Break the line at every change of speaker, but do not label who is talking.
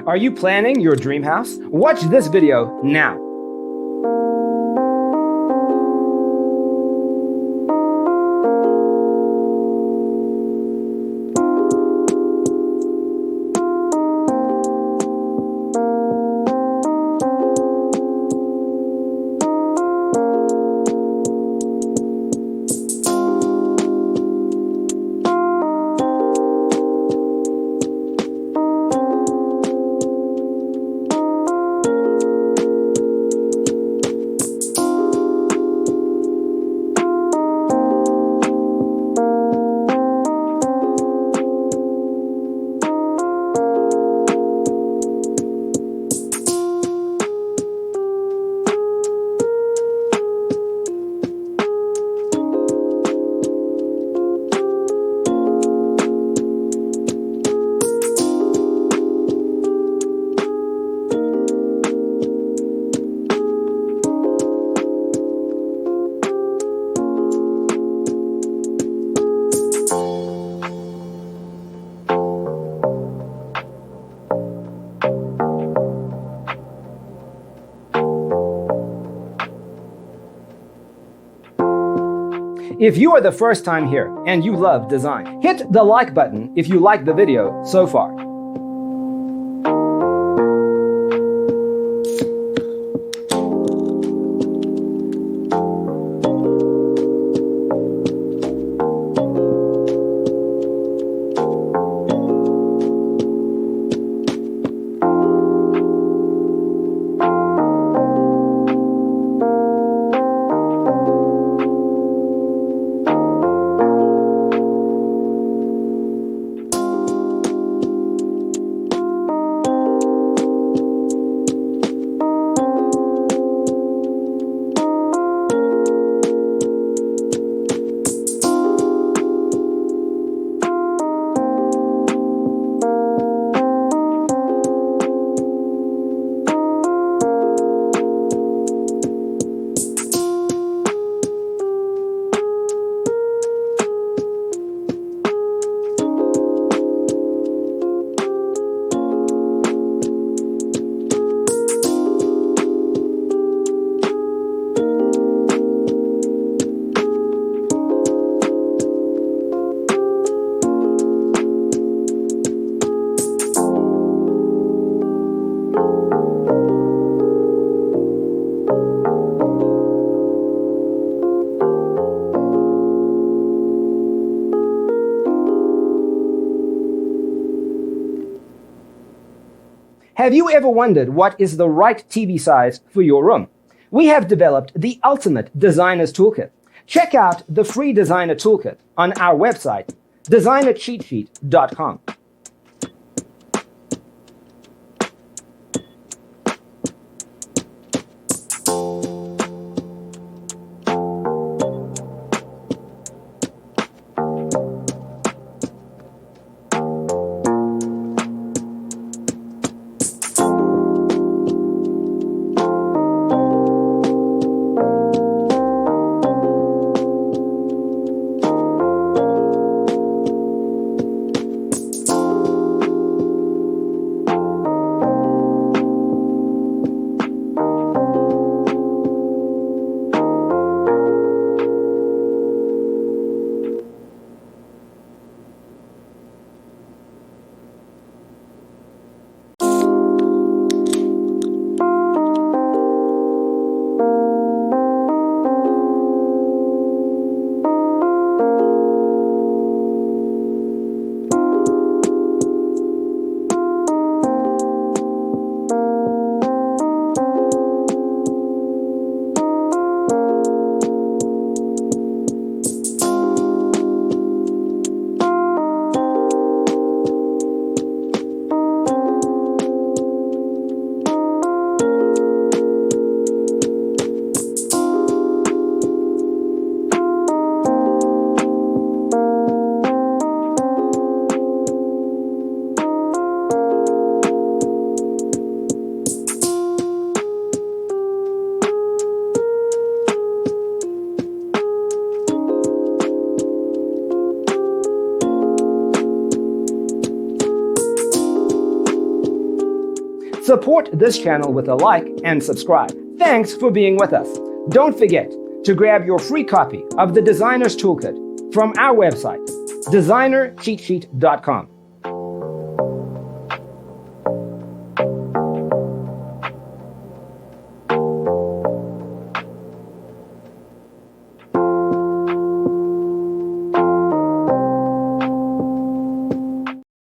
Are you planning your dream house? Watch this video now. If you are the first time here and you love design, hit the like button if you like the video so far. Have you ever wondered what is the right TV size for your room? We have developed the ultimate designer's toolkit. Check out the free designer toolkit on our website, designercheatsheet.com. Support this channel with a like and subscribe. Thanks for being with us. Don't forget to grab your free copy of the Designer's Toolkit from our website, designercheatsheet.com.